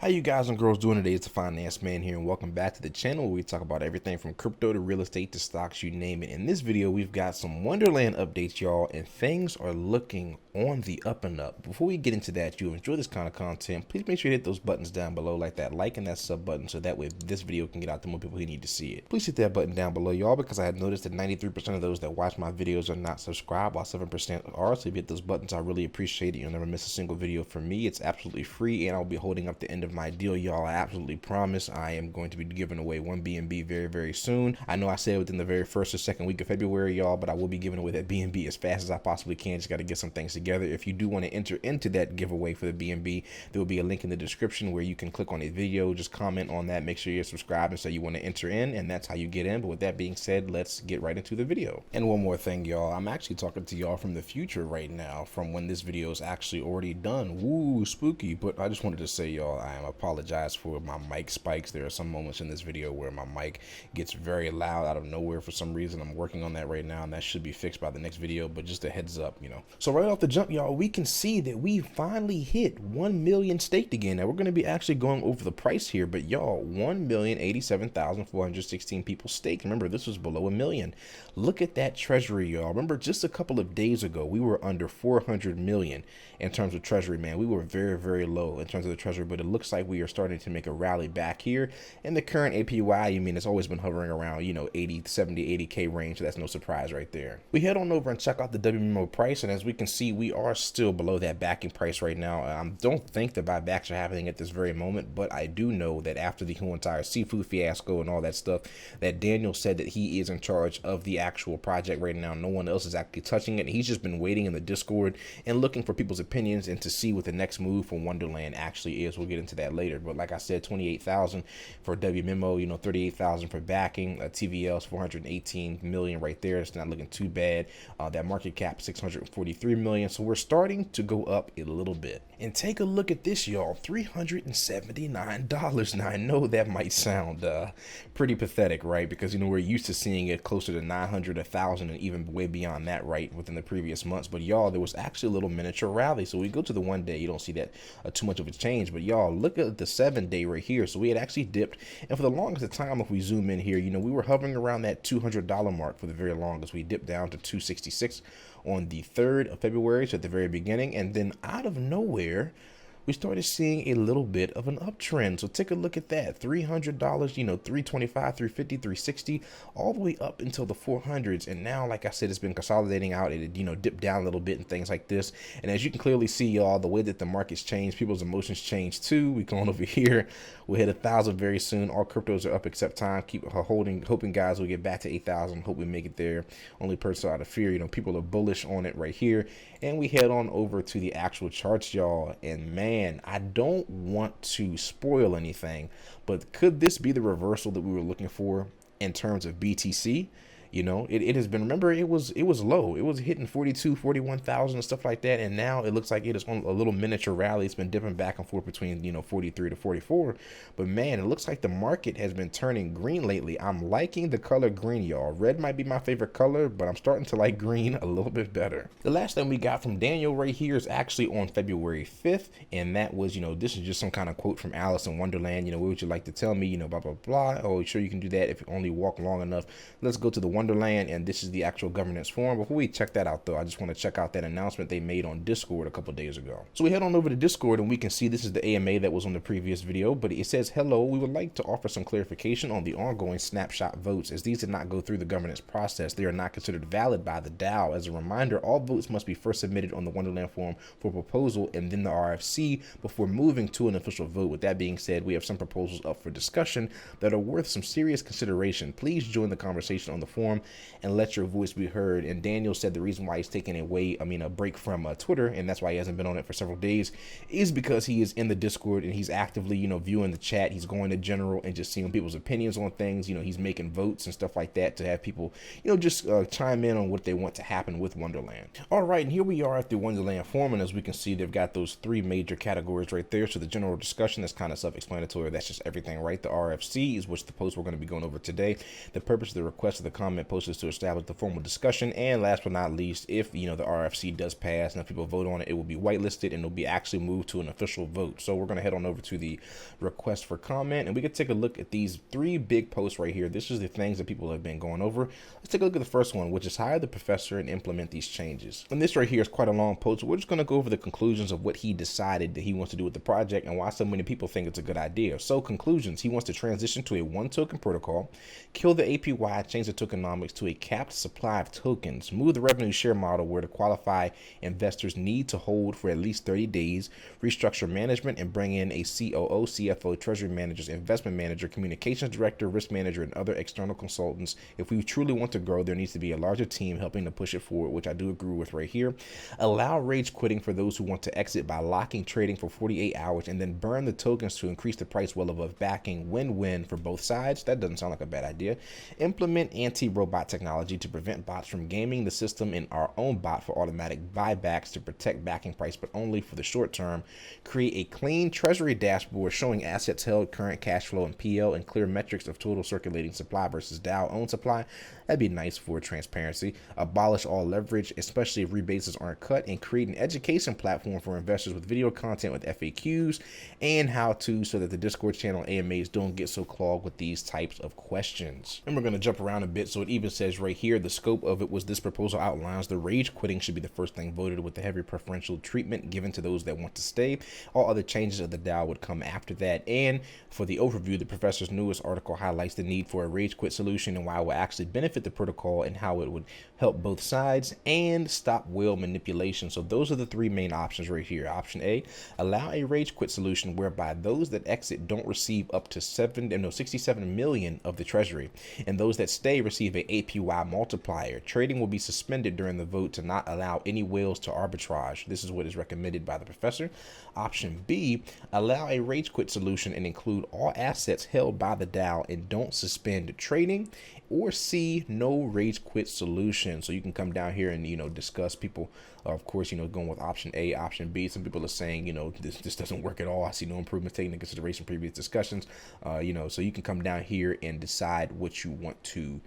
How you guys and girls doing today? It's the Finance Man here, and welcome back to the channel where we talk about everything from crypto to real estate to stocks, you name it. In this video, we've got some Wonderland updates, y'all, and things are looking on the up and up. Before we get into that, if you enjoy this kind of content, please make sure you hit those buttons down below, like that like and that sub button, so that way this video can get out to more people who need to see it. Please hit that button down below, y'all, because I had noticed that 93% of those that watch my videos are not subscribed, while 7% are. So if you hit those buttons, I really appreciate it. You'll never miss a single video from me. It's absolutely free, and I'll be holding up the end of my deal, y'all. I absolutely promise I am going to be giving away one BNB very, very soon. I know I said within the very first or second week of February, y'all, but I will be giving away that BNB as fast as I possibly can. Just got to get some things together. If you do want to enter into that giveaway for the BNB, there will be a link in the description where you can click on a video, just comment on that, make sure you're subscribed and say you want to enter in, and that's how you get in. But with that being said, let's get right into the video. And one more thing, y'all, I'm actually talking to y'all from the future right now, from when this video is actually already done. Woo, spooky. But I just wanted to say, y'all, I apologize for my mic spikes. There are some moments in this video where my mic gets very loud out of nowhere for some reason. I'm working on that right now, and that should be fixed by the next video, but just a heads up, you know. So right off the jump, y'all, we can see that we finally hit 1 million staked again. Now we're going to be actually going over the price here, but y'all, 1,087,416 people staked. Remember, this was below a million. Look at that treasury, y'all. Remember, just a couple of days ago, we were under 400 million in terms of treasury, man. We were very, very low in terms of the treasury, but it looks like we are starting to make a rally back here. And the current APY, you mean, it's always been hovering around, you know, 80, 70, 80K range. So that's no surprise right there. We head on over and check out the WMO price. And as we can see, we are still below that backing price right now. I don't think the buybacks are happening at this very moment, but I do know that after the whole entire seafood fiasco and all that stuff, that Daniel said that he is in charge of the actual project right now. No one else is actually touching it. He's just been waiting in the Discord and looking for people's opinions and to see what the next move for Wonderland actually is. We'll get into that later. But like I said, 28,000 for WMO, you know, 38,000 for backing. TVL's 418 million right there. It's not looking too bad. That market cap 643 million. So we're starting to go up a little bit. And take a look at this, y'all, $379. Now I know that might sound pretty pathetic, right? Because, you know, we're used to seeing it closer to 900, 1,000, and even way beyond that, right, within the previous months. But y'all, there was actually a little miniature rally. So we go to the 1 day, you don't see that too much of a change. But y'all, look at the 7 day right here. So we had actually dipped, and for the longest time, if we zoom in here, you know, we were hovering around that $200 mark for the very longest. We dipped down to 266 on the 3rd of February, so at the very beginning, and then out of nowhere, we started seeing a little bit of an uptrend. So take a look at that. $300, you know, 325, 350, 360, all the way up until the 400s. And now, like I said, it's been consolidating out. It, you know, dipped down a little bit and things like this. And as you can clearly see, y'all, the way that the market's changed, people's emotions changed too. We going over here. We'll hit 1,000 very soon. All cryptos are up except time. Keep holding, hoping guys will get back to 8,000. Hope we make it there. Only person out of fear, you know, people are bullish on it right here. And we head on over to the actual charts, y'all. And man, I don't want to spoil anything, but could this be the reversal that we were looking for in terms of BTC? You know, it has been, remember, it was low. It was hitting 42, 41,000 and stuff like that. And now it looks like it is on a little miniature rally. It's been dipping back and forth between, you know, 43 to 44. But man, it looks like the market has been turning green lately. I'm liking the color green, y'all. Red might be my favorite color, but I'm starting to like green a little bit better. The last thing we got from Daniel right here is actually on February 5th. And that was, you know, this is just some kind of quote from Alice in Wonderland. You know, what would you like to tell me? You know, blah, blah, blah. Oh, sure, you can do that if you only walk long enough. Let's go to the Wonderland, and this is the actual governance forum. Before we check that out, though, I just want to check out that announcement they made on Discord a couple of days ago. So we head on over to Discord, and we can see this is the AMA that was on the previous video, but it says, hello, we would like to offer some clarification on the ongoing snapshot votes. As these did not go through the governance process, they are not considered valid by the DAO. As a reminder, all votes must be first submitted on the Wonderland forum for proposal and then the RFC before moving to an official vote. With that being said, we have some proposals up for discussion that are worth some serious consideration. Please join the conversation on the forum and let your voice be heard. And Daniel said the reason why he's taking a break from Twitter, and that's why he hasn't been on it for several days, is because he is in the Discord and he's actively, you know, viewing the chat. He's going to general and just seeing people's opinions on things. You know, he's making votes and stuff like that to have people, you know, just chime in on what they want to happen with Wonderland. All right, and here we are at the Wonderland forum, and as we can see, they've got those 3 major categories right there. So the general discussion, that's kind of self-explanatory. That's just everything, right? The RFC is which the post we're going to be going over today. The purpose of the request of the comment comment posters to establish the formal discussion. And last but not least, if the RFC does pass and if people vote on it, it will be whitelisted and it'll be actually moved to an official vote. So we're going to head on over to the request for comment, and we can take a look at these 3 big posts right here. This is the things that people have been going over. Let's take a look at the first one, which is hire the professor and implement these changes. And this right here is quite a long post. We're just going to go over the conclusions of what he decided that he wants to do with the project and why so many people think it's a good idea. So conclusions: he wants to transition to a 1 token protocol, kill the APY, change the tokenomics to a capped supply of tokens, move the revenue share model where to qualify investors need to hold for at least 30 days, restructure management and bring in a COO, CFO, treasury managers, investment manager, communications director, risk manager, and other external consultants. If we truly want to grow, there needs to be a larger team helping to push it forward, which I do agree with right here. Allow rage quitting for those who want to exit by locking trading for 48 hours and then burn the tokens to increase the price well above backing. Win-win for both sides. That doesn't sound like a bad idea. Implement anti-robot technology to prevent bots from gaming the system in our own bot for automatic buybacks to protect backing price, but only for the short term. Create a clean treasury dashboard showing assets held, current cash flow, and PL, and clear metrics of total circulating supply versus DAO owned supply. That'd be nice for transparency. Abolish all leverage, especially if rebases aren't cut, and create an education platform for investors with video content with FAQs and how-to, so that the Discord channel AMAs don't get so clogged with these types of questions. And we're going to jump around a bit, so it even says right here, the scope of it was this proposal outlines the rage quitting should be the first thing voted, with the heavy preferential treatment given to those that want to stay. All other changes of the DAO would come after that. And for the overview, the professor's newest article highlights the need for a rage quit solution and why it will actually benefit the protocol and how it would help both sides and stop whale manipulation. So those are the 3 main options right here. Option A, allow a rage quit solution whereby those that exit don't receive up to 67 million of the treasury, and those that stay receive a APY multiplier. Trading will be suspended during the vote to not allow any whales to arbitrage. This is what is recommended by the professor. Option B, allow a rage quit solution and include all assets held by the DAO and don't suspend trading. Or C, no rage quit solution. So you can come down here and discuss. People of course going with option A, option B. Some people are saying this doesn't work at all. I see no improvements taken into consideration previous discussions. So you can come down here and decide what you want to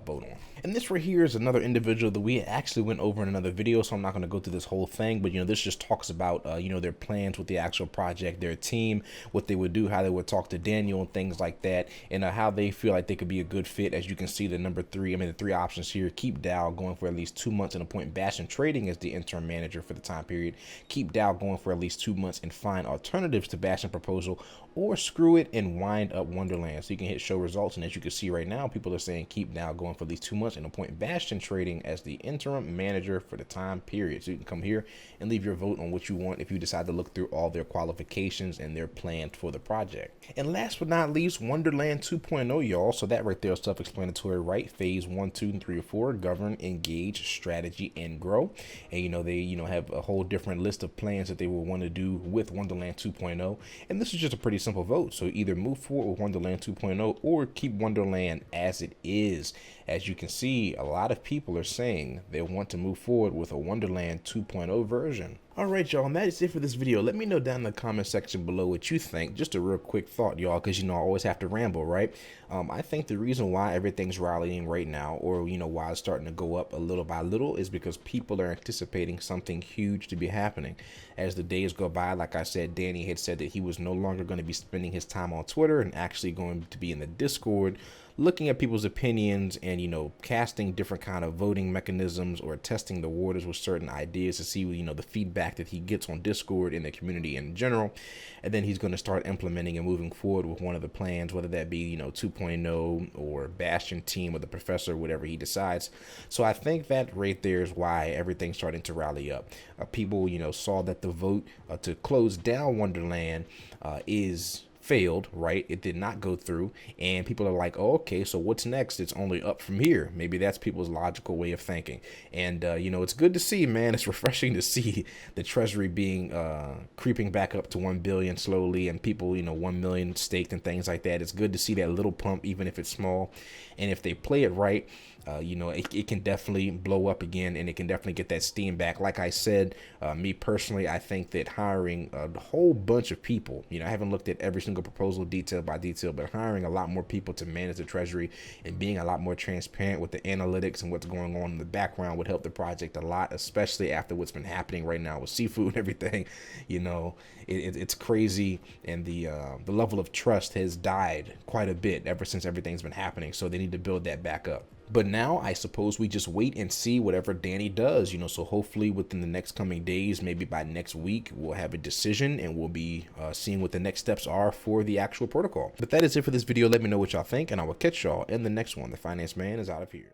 vote on. And this right here is another individual that we actually went over in another video, so I'm not going to go through this whole thing, but this just talks about their plans with the actual project, their team, what they would do, how they would talk to Daniel and things like that, and how they feel like they could be a good fit. As you can see, the 3 options here: keep DAO going for at least 2 months and appoint Bastion Trading as the interim manager for the time period, keep DAO going for at least 2 months and find alternatives to Bastion proposal, or screw it and wind up Wonderland. So you can hit show results, and as you can see right now, people are saying keep DAO going for at least 2 months and appoint Bastion Trading as the interim manager for the time period. So you can come here and leave your vote on what you want if you decide to look through all their qualifications and their plans for the project. And last but not least, Wonderland 2.0, y'all. So that right there is self-explanatory, right? Phase 1, 2, and 3, or 4: govern, engage, strategy, and grow. And they have a whole different list of plans that they will want to do with Wonderland 2.0. And this is just a pretty simple vote. So either move forward with Wonderland 2.0 or keep Wonderland as it is. As you can see, a lot of people are saying they want to move forward with a Wonderland 2.0 version. Alright, y'all, and that is it for this video. Let me know down in the comment section below what you think. Just a real quick thought, y'all, because I always have to ramble, right? I think the reason why everything's rallying right now, or why it's starting to go up a little by little, is because people are anticipating something huge to be happening. As the days go by, like I said, Danny had said that he was no longer going to be spending his time on Twitter and actually going to be in the Discord, looking at people's opinions and casting different kind of voting mechanisms or testing the waters with certain ideas to see the feedback that he gets on Discord and the community in general. And then he's going to start implementing and moving forward with one of the plans, whether that be 2.0 or Bastion team or the professor, whatever he decides. So I think that right there is why everything's starting to rally up. People saw that the vote to close down Wonderland is failed, right? It did not go through, and people are like, oh, okay, so what's next? It's only up from here. Maybe that's people's logical way of thinking. And it's good to see, man. It's refreshing to see the treasury being creeping back up to 1 billion slowly, and people 1 million staked and things like that. It's good to see that little pump, even if it's small. And if they play it right, it can definitely blow up again, and it can definitely get that steam back. Like I said, me personally, I think that hiring a whole bunch of people, I haven't looked at every single single proposal detail by detail, but hiring a lot more people to manage the treasury and being a lot more transparent with the analytics and what's going on in the background would help the project a lot, especially after what's been happening right now with seafood and everything. You know, it's crazy, and the level of trust has died quite a bit ever since everything's been happening, so they need to build that back up. But now I suppose we just wait and see whatever Danny does, you know, so hopefully within the next coming days, maybe by next week, we'll have a decision and we'll be seeing what the next steps are for the actual protocol. But that is it for this video. Let me know what y'all think, and I will catch y'all in the next one. The Finance Man is out of here.